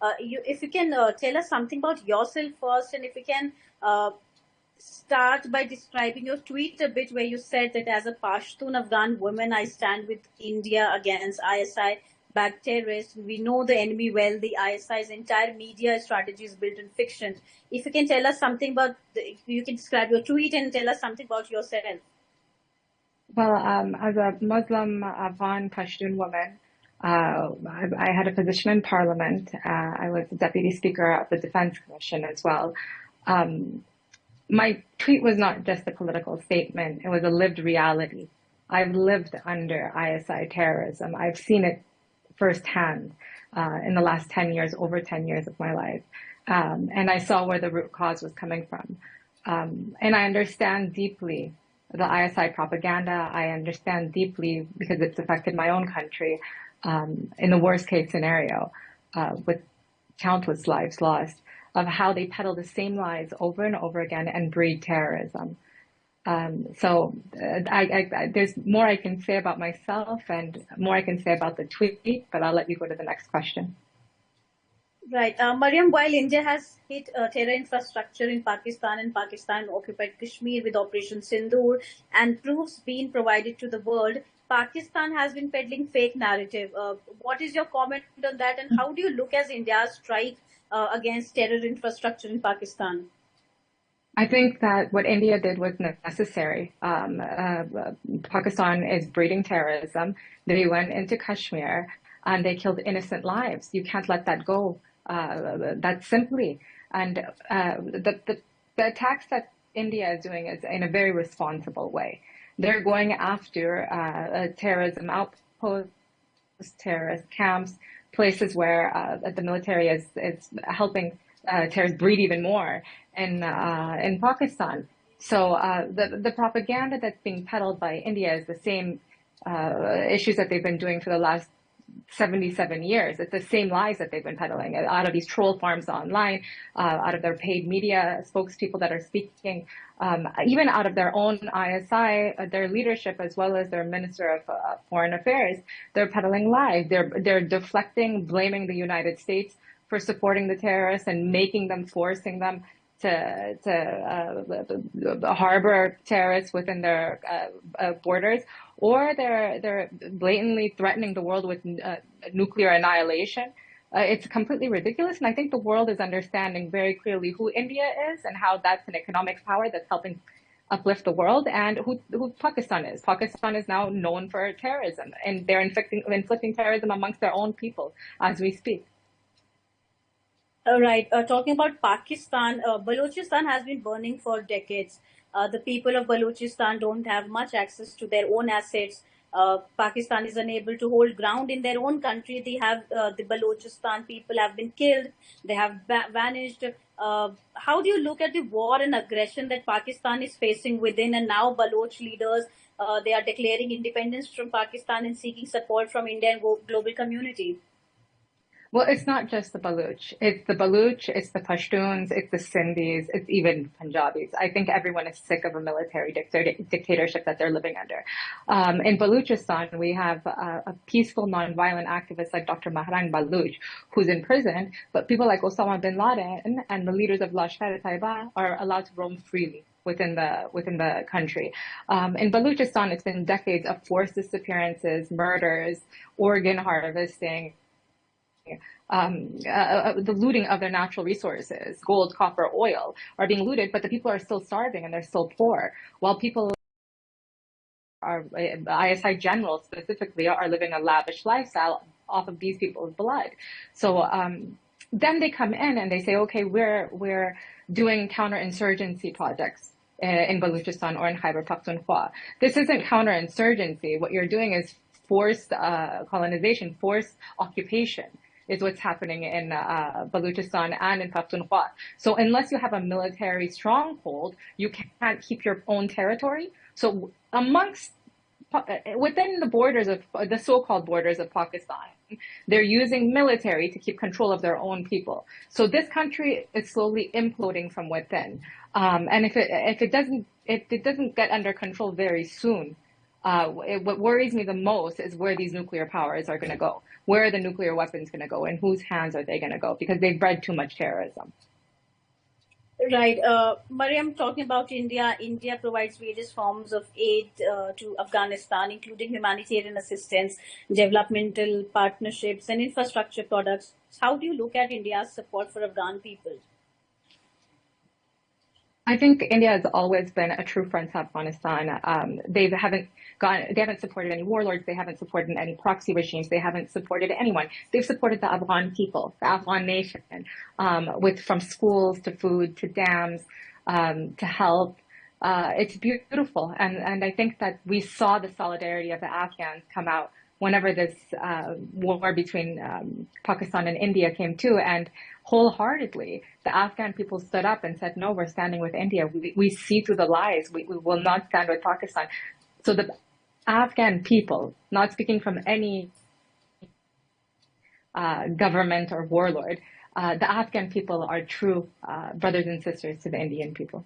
If you can tell us something about yourself first, and if you can start by describing your tweet a bit, where you said that as a Pashtun Afghan woman, I stand with India against ISI backed terrorists. We know the enemy well. The ISI's entire media strategy is built on fiction. If you can tell us something about, you can describe your tweet and tell us something about yourself. Well, as a Muslim Afghan Pashtun woman, I had a position in Parliament. I was the Deputy Speaker of the Defense Commission as well. My tweet was not just a political statement, it was a lived reality. I've lived under ISI terrorism. I've seen it firsthand in the last 10 years, over 10 years of my life. And I saw where the root cause was coming from. And I understand deeply the ISI propaganda. I understand deeply, because it's affected my own country, in the worst case scenario, with countless lives lost, of how they peddle the same lies over and over again and breed terrorism. There's more I can say about myself and more I can say about the tweet, but I'll let you go to the next question. Right. Mariam, while India has hit terror infrastructure in Pakistan and Pakistan occupied Kashmir with Operation Sindoor and proofs being provided to the world, Pakistan has been peddling fake narrative. What is your comment on that, and how do you look as India's strike against terror infrastructure in Pakistan? I think that what India did was necessary. Pakistan is breeding terrorism. They went into Kashmir and they killed innocent lives. You can't let that go. That simply. And the attacks that India is doing is in a very responsible way. They're going after terrorism outposts, terrorist camps, places where the military is helping terrorists breed even more in Pakistan. So the propaganda that's being peddled by India is the same issues that they've been doing for the last 77 years. It's the same lies that they've been peddling out of these troll farms online, out of their paid media spokespeople that are speaking, even out of their own ISI, their leadership, as well as their Minister of Foreign Affairs. They're peddling lies. They're deflecting, blaming the United States for supporting the terrorists and forcing them to harbor terrorists within their borders, or they're blatantly threatening the world with nuclear annihilation. It's completely ridiculous, and I think the world is understanding very clearly who India is and how that's an economic power that's helping uplift the world, and who Pakistan is. Pakistan is now known for terrorism, and they're inflicting terrorism amongst their own people as we speak. Right. Talking about Pakistan, Balochistan has been burning for decades. The people of Balochistan don't have much access to their own assets. Pakistan is unable to hold ground in their own country. They have the Balochistan people have been killed. They have vanished. How do you look at the war and aggression that Pakistan is facing within, and now Baloch leaders, they are declaring independence from Pakistan and seeking support from India and global community? Well, it's not just the Baloch. It's the Baloch, it's the Pashtuns, it's the Sindhis, it's even Punjabis. I think everyone is sick of a military dictatorship that they're living under. In Balochistan, we have a peaceful, nonviolent activist like Dr. Mahran Baloch, who's in prison, but people like Osama bin Laden and the leaders of Lashkar-e-Taiba are allowed to roam freely within the country. In Balochistan, it's been decades of forced disappearances, murders, organ harvesting, the looting of their natural resources, gold, copper, oil, are being looted, but the people are still starving and they're still poor, while people ISI generals specifically are living a lavish lifestyle off of these people's blood. So then they come in and they say, okay, we're doing counterinsurgency projects in Balochistan or in Khyber Pakhtunkhwa. This isn't counterinsurgency. What you're doing is forced colonization, forced occupation is what's happening in Balochistan and in Pakhtunkhwa. So unless you have a military stronghold, you can't keep your own territory. So within the borders of the so-called borders of Pakistan, they're using military to keep control of their own people. So this country is slowly imploding from within. And if it doesn't get under control very soon, What worries me the most is where these nuclear powers are going to go. Where are the nuclear weapons going to go, and whose hands are they going to go? Because they've bred too much terrorism. Right. Mariam, talking about India, India provides various forms of aid to Afghanistan, including humanitarian assistance, developmental partnerships, and infrastructure products. How do you look at India's support for Afghan people? I think India has always been a true friend to Afghanistan. They haven't supported any warlords. They haven't supported any proxy regimes. They haven't supported anyone. They've supported the Afghan people, the Afghan nation, with from schools to food to dams, to health. It's beautiful, and I think that we saw the solidarity of the Afghans come out whenever this war between Pakistan and India came to, and wholeheartedly, the Afghan people stood up and said, no, we're standing with India. We see through the lies. We will not stand with Pakistan. So the Afghan people, not speaking from any government or warlord, the Afghan people are true brothers and sisters to the Indian people.